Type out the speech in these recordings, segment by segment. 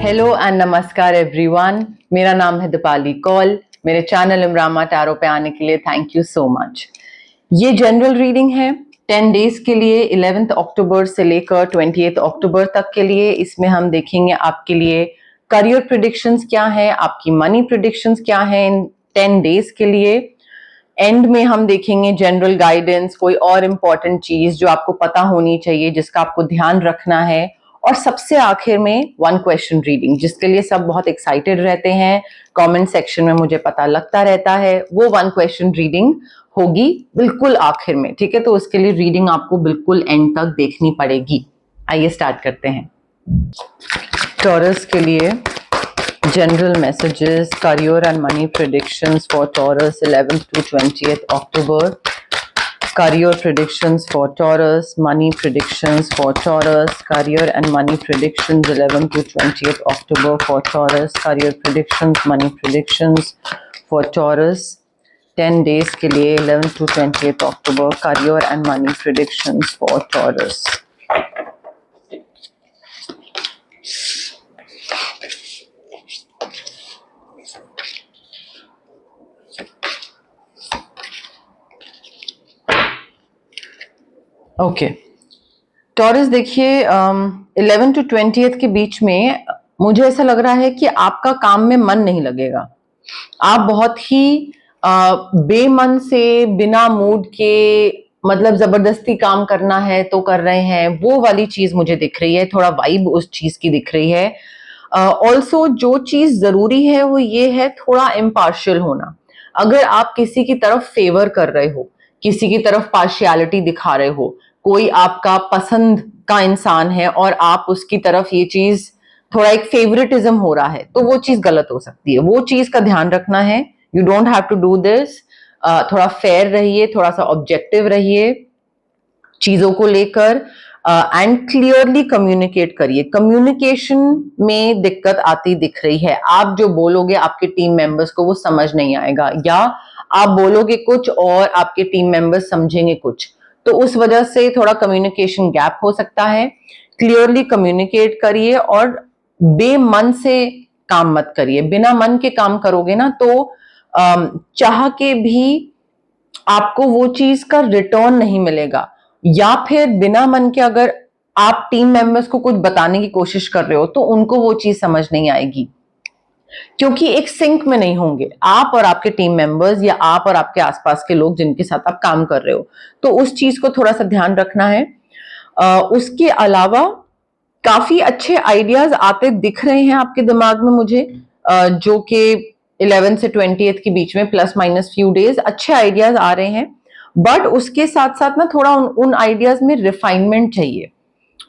Hello and नमस्कार everyone, मेरा नाम है दीपाली कौल। मेरे चैनल इमरामा टैरो पे आने के लिए थैंक यू सो मच। ये जनरल रीडिंग है 10 डेज के लिए, 11 अक्टूबर से लेकर 28 अक्टूबर तक के लिए। इसमें हम देखेंगे आपके लिए करियर प्रेडिक्शंस क्या है, आपकी मनी प्रेडिक्शंस क्या है इन 10 डेज के लिए। एंड में हम देखेंगे जनरल गाइडेंस, कोई और इम्पोर्टेंट चीज जो आपको पता होनी चाहिए, जिसका आपको ध्यान रखना है। और सबसे आखिर में 1 क्वेश्चन रीडिंग, जिसके लिए सब बहुत एक्साइटेड रहते हैं। कमेंट सेक्शन में मुझे पता लगता रहता है। वो 1 क्वेश्चन रीडिंग होगी बिल्कुल आखिर में, ठीक है। तो उसके लिए रीडिंग आपको बिल्कुल एंड तक देखनी पड़ेगी। आइए स्टार्ट करते हैं। टॉरस के लिए general messages, career and money predictions for Taurus 11th to 20th October. Career predictions for Taurus, money predictions for Taurus, career and money predictions 11th to 20th October for Taurus, career predictions, money predictions for Taurus 10 days के लिए 11th to 20th October, career and money predictions for Taurus. Okay taurus, देखिए 11 to 20th के बीच में मुझे ऐसा लग रहा है कि आपका काम में मन नहीं लगेगा। आप बहुत ही बेमन से, बिना मूड के, मतलब जबरदस्ती काम करना है तो कर रहे हैं, वो वाली चीज मुझे दिख रही है। थोड़ा वाइब उस चीज की दिख रही है। ऑल्सो जो चीज जरूरी है वो ये है थोड़ा इम्पार्शियल होना। अगर आप किसी की तरफ फेवर कर रहे हो, किसी की तरफ पार्शियलिटी दिखा रहे हो, कोई आपका पसंद का इंसान है और आप उसकी तरफ ये चीज थोड़ा एक फेवरेटिज्म हो रहा है, तो वो चीज गलत हो सकती है। वो चीज का ध्यान रखना है। You don't have to do this. थोड़ा फेयर रहिए, थोड़ा सा ऑब्जेक्टिव रहिए चीजों को लेकर, एंड क्लियरली कम्युनिकेट करिए। कम्युनिकेशन में दिक्कत आती दिख रही है। आप जो बोलोगे आपके टीम मेंबर्स को वो समझ नहीं आएगा, या आप बोलोगे कुछ और आपके टीम मेंबर्स समझेंगे कुछ, तो उस वजह से थोड़ा कम्युनिकेशन गैप हो सकता है। क्लियरली कम्युनिकेट करिए और बेमन से काम मत करिए। बिना मन के काम करोगे ना तो चाह के भी आपको वो चीज का रिटर्न नहीं मिलेगा। या फिर बिना मन के अगर आप टीम मेंबर्स को कुछ बताने की कोशिश कर रहे हो तो उनको वो चीज समझ नहीं आएगी, क्योंकि एक सिंक में नहीं होंगे आप और आपके टीम मेंबर्स, या आप और आपके आसपास के लोग जिनके साथ आप काम कर रहे हो। तो उस चीज को थोड़ा सा ध्यान रखना है। उसके अलावा काफी अच्छे आइडियाज आते दिख रहे हैं आपके दिमाग में मुझे, जो कि 11 से 20th के बीच में प्लस माइनस फ्यू डेज अच्छे आइडियाज आ रहे हैं। बट उसके साथ साथ ना थोड़ा उन आइडियाज में रिफाइनमेंट चाहिए।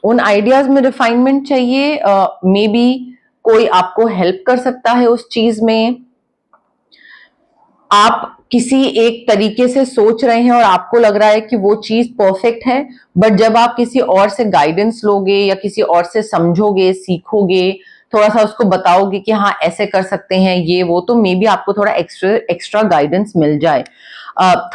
उन आइडियाज में रिफाइनमेंट चाहिए। मे बी कोई आपको हेल्प कर सकता है उस चीज में। आप किसी एक तरीके से सोच रहे हैं और आपको लग रहा है कि वो चीज परफेक्ट है, बट जब आप किसी और से गाइडेंस लोगे या किसी और से समझोगे, सीखोगे, थोड़ा सा उसको बताओगे कि हाँ ऐसे कर सकते हैं ये वो, तो मे बी आपको थोड़ा एक्स्ट्रा गाइडेंस मिल जाए।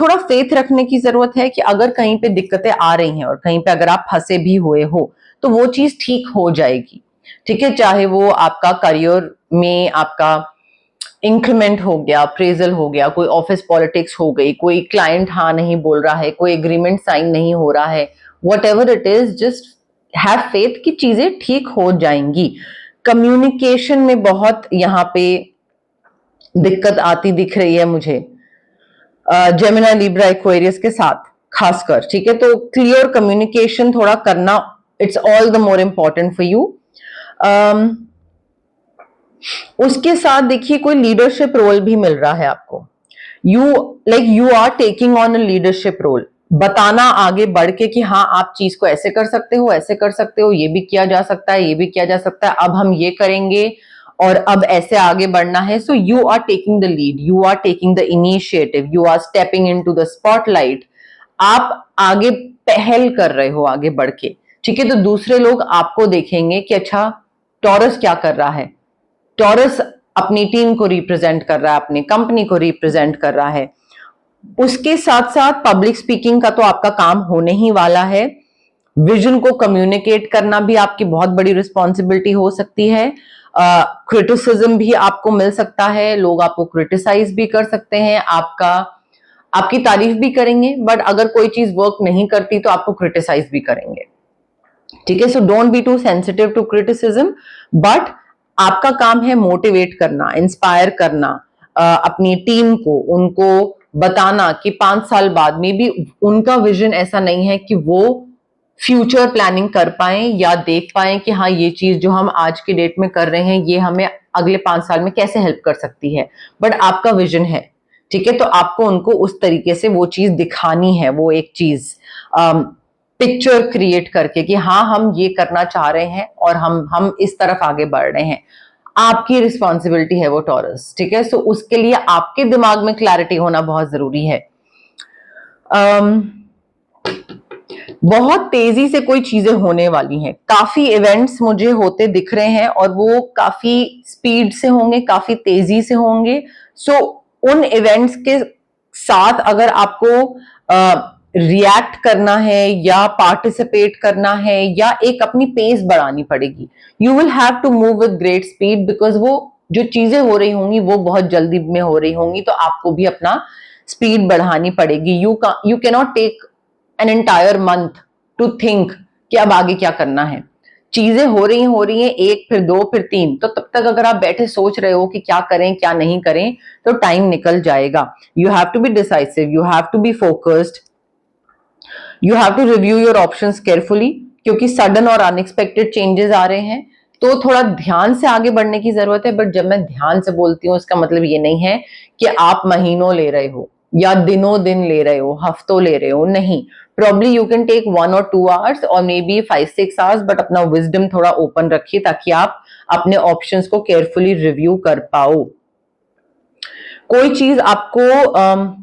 थोड़ा फेथ रखने की जरूरत है कि अगर कहीं पे दिक्कतें आ रही हैं और कहीं पे अगर आप फंसे भी हुए हो तो वो चीज ठीक हो जाएगी, ठीक है। चाहे वो आपका करियर में आपका इंक्रीमेंट हो गया, अप्रेजल हो गया, कोई ऑफिस पॉलिटिक्स हो गई, कोई क्लाइंट हाँ नहीं बोल रहा है, कोई एग्रीमेंट साइन नहीं हो रहा है, what ever it is, just have faith कि चीजें ठीक हो जाएंगी। कम्युनिकेशन में बहुत यहाँ पे दिक्कत आती दिख रही है मुझे, जेमिनी, लिब्रा, एक्वेरियस के साथ खासकर, ठीक है। तो क्लियर कम्युनिकेशन थोड़ा करना, it's all the more important for you. उसके साथ देखिए कोई लीडरशिप रोल भी मिल रहा है आपको। You are taking on a leadership role, बताना आगे बढ़ के कि हाँ आप चीज को ऐसे कर सकते हो, ऐसे कर सकते हो, ये भी किया जा सकता है, ये भी किया जा सकता है, अब हम ये करेंगे और अब ऐसे आगे बढ़ना है। So you are taking the lead, you are taking the initiative, you are stepping into the spotlight. आप आगे पहल कर रहे हो आगे बढ़ के, ठीक है। तो दूसरे लोग आपको देखेंगे कि अच्छा टॉरस क्या कर रहा है। टॉरस अपनी टीम को रिप्रेजेंट कर रहा है, अपनी कंपनी को रिप्रेजेंट कर रहा है। उसके साथ साथ पब्लिक स्पीकिंग का तो आपका काम होने ही वाला है। विजन को कम्युनिकेट करना भी आपकी बहुत बड़ी रिस्पॉन्सिबिलिटी हो सकती है। क्रिटिसिज्म भी आपको मिल सकता है, लोग आपको क्रिटिसाइज भी कर सकते हैं, आपकी तारीफ भी करेंगे, बट अगर कोई चीज वर्क नहीं करती तो आपको क्रिटिसाइज भी करेंगे। ठीक है, so don't be too sensitive to criticism, but आपका काम है मोटिवेट करना, इंस्पायर करना अपनी टीम को, उनको बताना कि 5 साल बाद में भी उनका विजन ऐसा नहीं है कि वो फ्यूचर प्लानिंग कर पाए या देख पाए कि हाँ ये चीज जो हम आज के डेट में कर रहे हैं ये हमें अगले 5 साल में कैसे हेल्प कर सकती है, बट आपका विजन है। ठीक है, तो आपको उनको उस तरीके से वो चीज दिखानी है, वो एक चीज पिक्चर क्रिएट करके कि हाँ हम ये करना चाह रहे हैं और हम इस तरफ आगे बढ़ रहे हैं। आपकी रिस्पॉन्सिबिलिटी है वो टॉरस। ठीक है, सो उसके लिए आपके दिमाग में क्लैरिटी होना बहुत जरूरी है। बहुत तेजी से कोई चीजें होने वाली हैं, काफी इवेंट्स मुझे होते दिख रहे हैं और वो काफी स्पीड से होंगे, काफी तेजी से होंगे। सो उन इवेंट्स के साथ अगर आपको रिएक्ट करना है या पार्टिसिपेट करना है या एक अपनी पेस बढ़ानी पड़ेगी। You will have to move with great speed, because वो जो चीजें हो रही होंगी वो बहुत जल्दी में हो रही होंगी, तो आपको भी अपना स्पीड बढ़ानी पड़ेगी। You can not take an entire month to think कि अब आगे क्या करना है। चीजें हो रही हैं, एक फिर दो फिर तीन, तो तब तक अगर आप बैठे सोच रहे हो कि क्या करें क्या नहीं करें तो टाइम निकल जाएगा। You have to be decisive, you have to be focused, you have to review your options carefully, क्योंकि सडन और अनएक्सपेक्टेड चेंजेस आ रहे हैं, तो थोड़ा ध्यान से आगे बढ़ने की जरूरत है। बट जब मैं ध्यान से बोलती हूँ इसका मतलब ये नहीं है कि आप महीनों ले रहे हो या दिनों दिन ले रहे हो, हफ्तों ले रहे हो, नहीं। Probably you can take 1 or 2 hours और मे बी 5-6 hours, बट अपना विजडम थोड़ा ओपन रखिए ताकि आप अपने ऑप्शंस को केयरफुली रिव्यू कर पाओ। कोई चीज आपको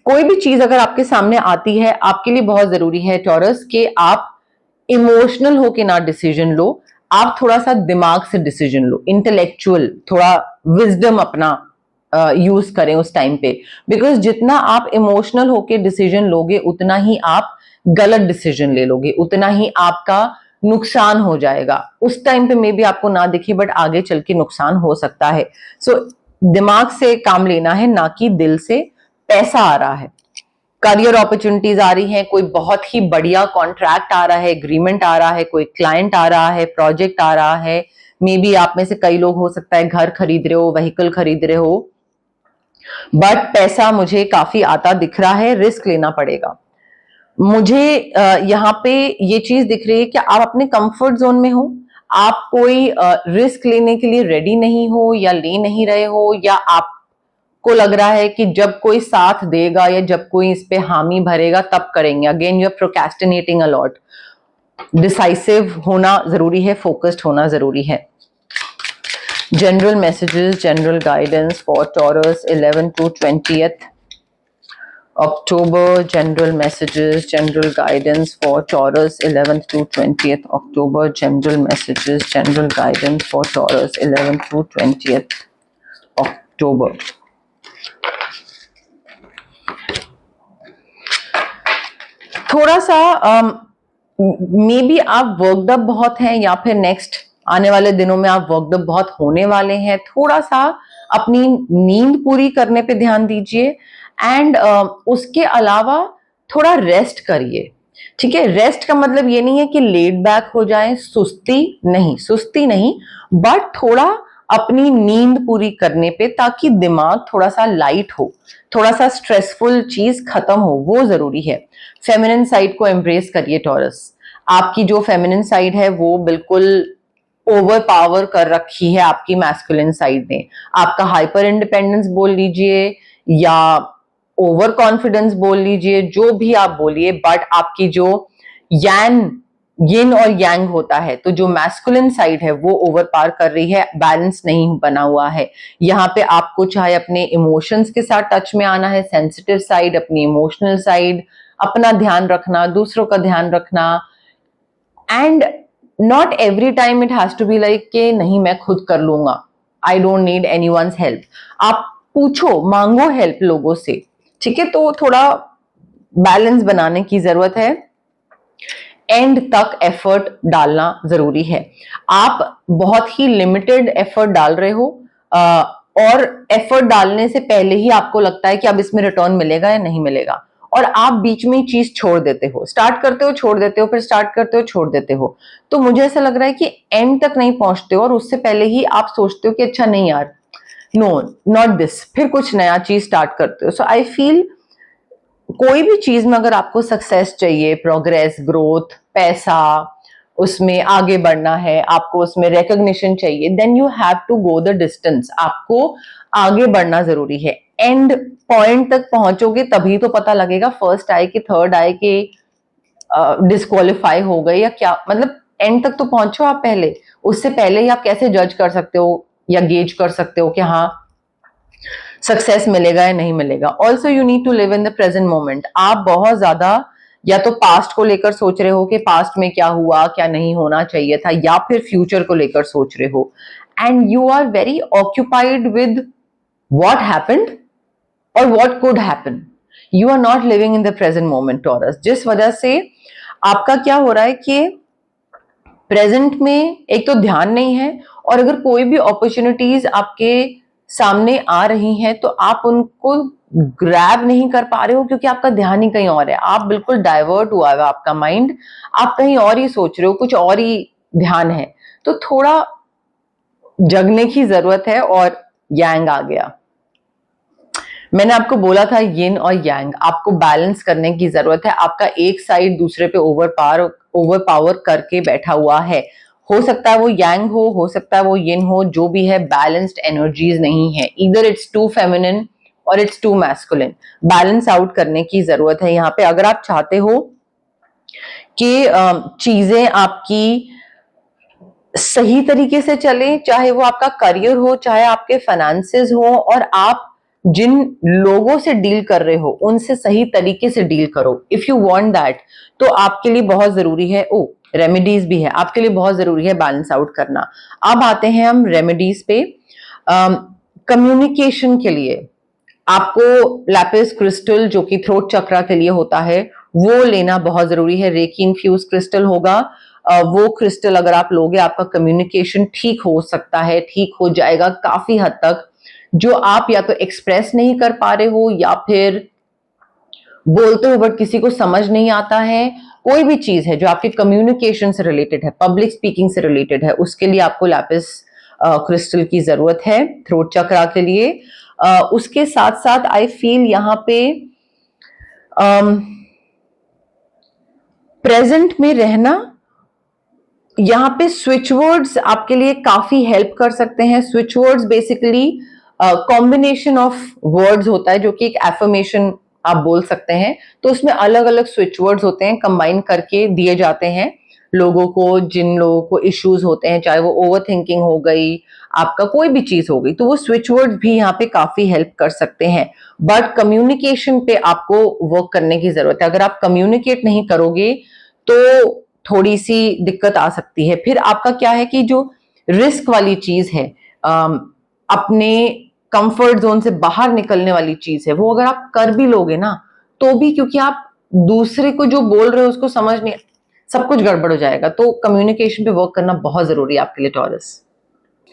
कोई भी चीज अगर आपके सामने आती है, आपके लिए बहुत जरूरी है टॉरस कि आप इमोशनल हो के ना डिसीजन लो, आप थोड़ा सा दिमाग से डिसीजन लो, इंटेलेक्चुअल थोड़ा विजडम अपना यूज करें उस टाइम पे। बिकॉज जितना आप इमोशनल होके डिसीजन लोगे उतना ही आप गलत डिसीजन ले लोगे, उतना ही आपका नुकसान हो जाएगा। उस टाइम पे मे बी आपको ना दिखे बट आगे चल के नुकसान हो सकता है। सो दिमाग से काम लेना है, ना कि दिल से। पैसा आ रहा है, करियर अपॉर्चुनिटीज आ रही हैं, कोई बहुत ही बढ़िया कॉन्ट्रैक्ट आ रहा है, एग्रीमेंट आ रहा है, कोई क्लाइंट आ रहा है, प्रोजेक्ट आ रहा है। मे बी आप में से कई लोग हो सकता है घर खरीद रहे हो, व्हीकल खरीद रहे हो, बट पैसा मुझे काफी आता दिख रहा है, रिस्क लेना पड़ेगा। मुझे यहाँ पे ये चीज दिख रही है कि आप अपने कंफर्ट जोन में हो, आप कोई रिस्क लेने के लिए रेडी नहीं हो या ले नहीं रहे हो, या आपको लग रहा है कि जब कोई साथ देगा या जब कोई इस पे हामी भरेगा तब करेंगे। Again you are procrastinating a lot. Decisive होना जरूरी है, फोकस्ड होना जरूरी है। General messages, general guidance for Taurus 11 to 20th October. General messages, general guidance for Taurus 11th to 20th October. General messages, general guidance for Taurus 11th to 20th October. थोड़ा सा may be आप worked up बहुत हैं या फिर next आने वाले दिनों में आप वर्कड अप बहुत होने वाले हैं। थोड़ा सा अपनी नींद पूरी करने पे ध्यान दीजिए एंड उसके अलावा थोड़ा रेस्ट करिए। ठीक है, रेस्ट का मतलब ये नहीं है कि लेट बैक हो जाए, सुस्ती नहीं, बट थोड़ा अपनी नींद पूरी करने पे, ताकि दिमाग थोड़ा सा लाइट हो, थोड़ा सा स्ट्रेसफुल चीज खत्म हो, वो जरूरी है। फेमिनिन साइड को एम्ब्रेस करिए टॉरस। आपकी जो फेमिनिन साइड है वो बिल्कुल ओवर पावर कर रखी है आपकी मैस्कुलिन साइड ने। आपका हाइपर इंडिपेंडेंस बोल लीजिए या ओवर कॉन्फिडेंस बोल लीजिए, जो भी आप बोलिए, बट आपकी जो यिन और यांग होता है, तो जो मैस्कुलिन साइड है वो ओवर पावर कर रही है, बैलेंस नहीं बना हुआ है। यहाँ पे आपको चाहे अपने इमोशंस के साथ टच में आना है, सेंसिटिव साइड, अपनी इमोशनल साइड, अपना ध्यान रखना, दूसरों का ध्यान रखना, and not every time it has to be like कि नहीं मैं खुद कर लूंगा, I don't need anyone's help. आप पूछो, मांगो हेल्प लोगों से। ठीक है, तो थोड़ा बैलेंस बनाने की जरूरत है। एंड तक एफर्ट डालना जरूरी है। आप बहुत ही लिमिटेड एफर्ट डाल रहे हो और एफर्ट डालने से पहले ही आपको लगता है कि अब इसमें रिटर्न मिलेगा या नहीं मिलेगा, और आप बीच में चीज छोड़ देते हो, स्टार्ट करते हो छोड़ देते हो, फिर स्टार्ट करते हो छोड़ देते हो। तो मुझे ऐसा लग रहा है कि एंड तक नहीं पहुंचते हो और उससे पहले ही आप सोचते हो कि अच्छा नहीं यार, नो नॉट दिस, फिर कुछ नया चीज स्टार्ट करते हो। सो आई फील कोई भी चीज में अगर आपको सक्सेस चाहिए, प्रोग्रेस, ग्रोथ, पैसा, उसमें आगे बढ़ना है, आपको उसमें रिकॉग्निशन चाहिए, then you have to go the distance. आपको आगे बढ़ना जरूरी है। एंड पॉइंट तक पहुंचोगे तभी तो पता लगेगा, फर्स्ट आए कि थर्ड आए कि डिस्क्वालीफाई हो गए या क्या, मतलब एंड तक तो पहुंचो आप पहले। उससे पहले ही आप कैसे जज कर सकते हो या गेज कर सकते हो कि हाँ सक्सेस मिलेगा या नहीं मिलेगा। Also you need to live in the present moment. आप बहुत ज्यादा या तो पास्ट को लेकर सोच रहे हो कि पास्ट में क्या हुआ, क्या नहीं होना चाहिए था, या फिर फ्यूचर को लेकर सोच रहे हो, and you are very occupied with what happened or what could happen. You are not living in the present moment, Taurus. जिस वजह से आपका क्या हो रहा है कि प्रेजेंट में एक तो ध्यान नहीं है, और अगर कोई भी अपॉर्चुनिटीज आपके सामने आ रही हैं तो आप उनको ग्रैब नहीं कर पा रहे हो, क्योंकि आपका ध्यान ही कहीं और है। आप बिल्कुल डाइवर्ट हुआ है आपका माइंड, आप कहीं और ही सोच रहे हो, कुछ और ही ध्यान है। तो थोड़ा जगने की जरूरत है, और यांग आ गया। मैंने आपको बोला था यिन और यांग, आपको बैलेंस करने की जरूरत है। आपका एक साइड दूसरे पे ओवर पावर करके बैठा हुआ है। हो सकता है वो यांग हो सकता है वो यिन हो, जो भी है बैलेंस्ड एनर्जीज नहीं है। इधर इट्स टू फेमिनिन और it's too masculine. Balance out करने की जरूरत है यहाँ पे। अगर आप चाहते हो कि चीजें आपकी सही तरीके से चले, चाहे वो आपका करियर हो, चाहे आपके फाइनेंसेस हो, और आप जिन लोगों से डील कर रहे हो उनसे सही तरीके से डील करो, इफ यू वांट दैट, तो आपके लिए बहुत जरूरी है। ओ रेमेडीज भी है, आपके लिए बहुत जरूरी है बैलेंस आउट करना। अब आते हैं हम रेमेडीज पे। कम्युनिकेशन के लिए आपको लैपिस क्रिस्टल, जो कि थ्रोट चक्रा के लिए होता है, वो लेना बहुत जरूरी है। रेकी इन्फ्यूज क्रिस्टल होगा, वो क्रिस्टल अगर आप लोगे, आपका कम्युनिकेशन ठीक हो सकता है, ठीक हो जाएगा काफी हद तक। जो आप या तो एक्सप्रेस नहीं कर पा रहे हो, या फिर बोलते हो बट किसी को समझ नहीं आता है, कोई भी चीज है जो आपके कम्युनिकेशन से रिलेटेड है, पब्लिक स्पीकिंग से रिलेटेड है, उसके लिए आपको लैपिस क्रिस्टल की जरूरत है थ्रोट चक्रा के लिए। उसके साथ साथ आई फील यहाँ पे प्रेजेंट में रहना, यहाँ पे स्विच वर्ड्स आपके लिए काफी हेल्प कर सकते हैं। Switch words basically combination of words होता है, जो कि एक एफर्मेशन आप बोल सकते हैं। तो उसमें अलग अलग स्विच वर्ड्स होते हैं, कंबाइन करके दिए जाते हैं लोगों को, जिन लोगों को इश्यूज होते हैं, चाहे वो ओवर थिंकिंग हो गई, आपका कोई भी चीज हो गई, तो वो स्विच वर्ड्स भी यहाँ पे काफी हेल्प कर सकते हैं। बट कम्युनिकेशन पे आपको वर्क करने की जरूरत है। अगर आप कम्युनिकेट नहीं करोगे तो थोड़ी सी दिक्कत आ सकती है। फिर आपका क्या है कि जो रिस्क वाली चीज है, अपने कंफर्ट जोन से बाहर निकलने वाली चीज है, वो अगर आप कर भी लोगे ना, तो भी क्योंकि आप दूसरे को जो बोल रहे हो उसको समझ नहीं, सब कुछ गड़बड़ हो जाएगा। तो कम्युनिकेशन पे वर्क करना बहुत जरूरी है आपके लिए टॉरस।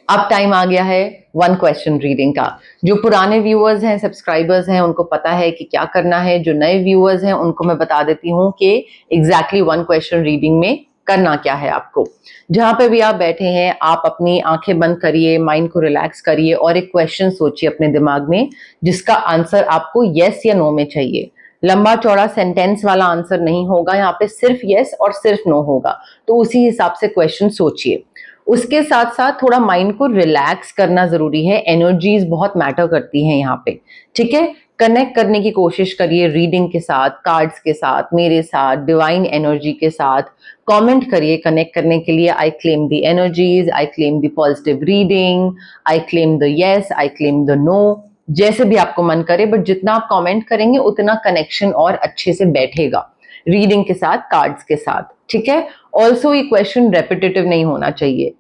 अब टाइम आ गया है वन क्वेश्चन रीडिंग का। जो पुराने व्यूअर्स हैं, सब्सक्राइबर्स हैं, उनको पता है कि क्या करना है। जो नए व्यूअर्स हैं उनको मैं बता देती हूँ कि एग्जैक्टली वन क्वेश्चन रीडिंग में करना क्या है आपको। जहां पे भी आप बैठे हैं, आप अपनी आंखें बंद करिए, माइंड को रिलैक्स करिए, और एक क्वेश्चन सोचिए अपने दिमाग में, जिसका आंसर आपको यस या नो में चाहिए। लंबा चौड़ा सेंटेंस वाला आंसर नहीं होगा यहाँ पे, सिर्फ यस और सिर्फ नो होगा। तो उसी हिसाब से क्वेश्चन सोचिए। उसके साथ साथ थोड़ा माइंड को रिलैक्स करना जरूरी है। एनर्जीज बहुत मैटर करती हैं यहाँ पे, ठीक है। कनेक्ट करने की कोशिश करिए रीडिंग के साथ, कार्ड्स के साथ, मेरे साथ, डिवाइन एनर्जी के साथ। कमेंट करिए कनेक्ट करने के लिए, I claim the energies, I claim the positive reading, I claim the yes, I claim the no, जैसे भी आपको मन करे। बट जितना आप कमेंट करेंगे उतना कनेक्शन और अच्छे से बैठेगा रीडिंग के साथ, कार्ड्स के साथ, ठीक है। ऑल्सो ये क्वेश्चन रेपिटेटिव नहीं होना चाहिए।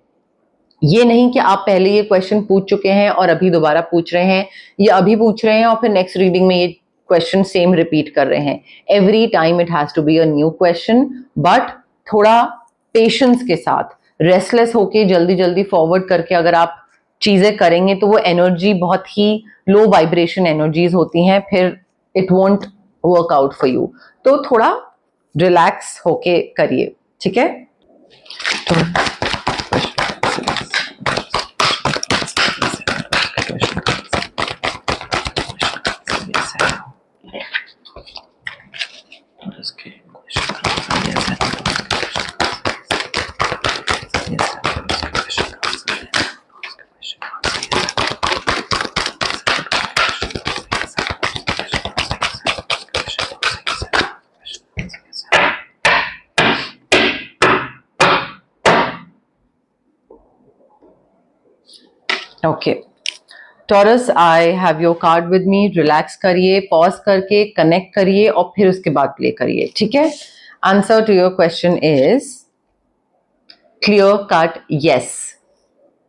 ये नहीं कि आप पहले ये क्वेश्चन पूछ चुके हैं और अभी दोबारा पूछ रहे हैं, या अभी पूछ रहे हैं और फिर नेक्स्ट रीडिंग में ये क्वेश्चन सेम रिपीट कर रहे हैं। Every time it has to be a new question, but थोड़ा पेशेंस के साथ, रेस्टलेस होके जल्दी जल्दी फॉरवर्ड करके अगर आप चीजें करेंगे तो वो एनर्जी बहुत ही लो वाइब्रेशन एनर्जीज होती हैं, फिर it won't work out for you. तो थोड़ा रिलैक्स होके करिए, ठीक है? तो okay Taurus, I have your card with me. Relax करिए, पॉज करके कनेक्ट करिए और फिर उसके बाद प्ले करिए, ठीक है? Answer to your question is clear cut yes,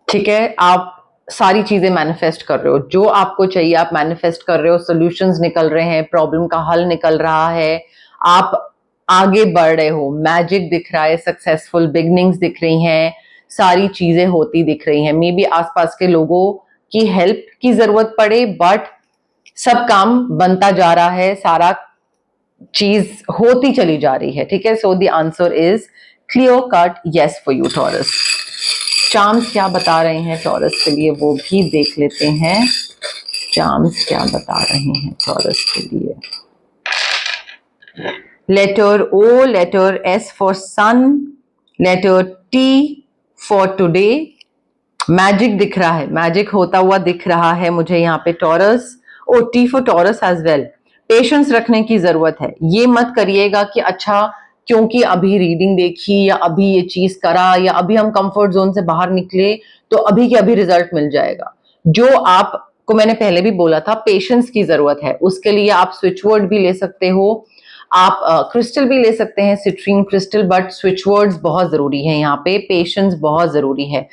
ठीक है? आप सारी चीजें मैनिफेस्ट कर रहे हो, जो आपको चाहिए आप मैनिफेस्ट कर रहे हो, सॉल्यूशंस निकल रहे हैं, प्रॉब्लम का हल निकल रहा है, आप आगे बढ़ रहे हो, मैजिक दिख रहा है, सक्सेसफुल बिगनिंग्स दिख रही हैं, सारी चीजें होती दिख रही हैं। मे बी आसपास के लोगों की हेल्प की जरूरत पड़े, बट सब काम बनता जा रहा है, सारा चीज होती चली जा रही है, ठीक है? So the answer is clear cut yes for you taurus. Charms क्या बता रहे हैं टॉरस के लिए वो भी देख लेते हैं। चार्म्स क्या बता रहे हैं टॉरस के लिए? Letter O, letter S for sun, letter T for today. Magic दिख रहा है, मैजिक होता हुआ दिख रहा है मुझे यहाँ पे Taurus. O, T for Taurus as well. Patience रखने की जरूरत है। ये मत करिएगा कि अच्छा क्योंकि अभी रीडिंग देखी या अभी ये चीज करा या अभी हम कंफर्ट जोन से बाहर निकले तो अभी के अभी रिजल्ट मिल जाएगा। जो आपको मैंने पहले भी बोला था, पेशेंस की जरूरत है। उसके लिए आप स्विच वर्ड भी ले सकते हो, आप क्रिस्टल भी ले सकते हैं, citrine crystal, but switch words बहुत जरूरी है यहाँ पे, पेशेंस बहुत जरूरी है।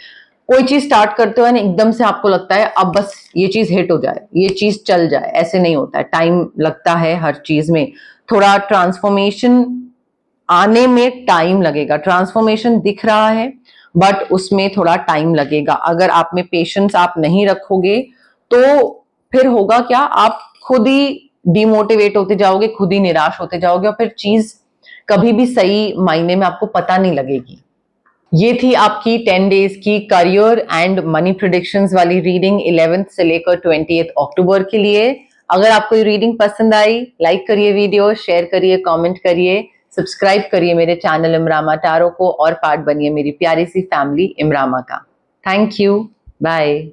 कोई चीज स्टार्ट करते हो ना, एकदम से आपको लगता है अब बस ये चीज हिट हो जाए, ये चीज चल जाए, ऐसे नहीं होता है। टाइम लगता है हर चीज में, थोड़ा ट्रांसफॉर्मेशन आने में टाइम लगेगा। ट्रांसफॉर्मेशन दिख रहा है बट उसमें थोड़ा टाइम लगेगा। अगर आप में पेशेंस आप नहीं रखोगे तो फिर होगा क्या, आप खुद ही डिमोटिवेट होते जाओगे, खुद ही निराश होते जाओगे और फिर चीज कभी भी सही मायने में आपको पता नहीं लगेगी। ये थी आपकी 10 डेज की करियर एंड मनी प्रिडिक्शंस वाली रीडिंग 11th से लेकर 20th अक्टूबर के लिए। अगर आपको ये रीडिंग पसंद आई, लाइक करिए वीडियो, शेयर करिए, कमेंट करिए, सब्सक्राइब करिए मेरे चैनल इमरामा टारो को और पार्ट बनिए मेरी प्यारी सी फैमिली इमरामा का। Thank you, bye.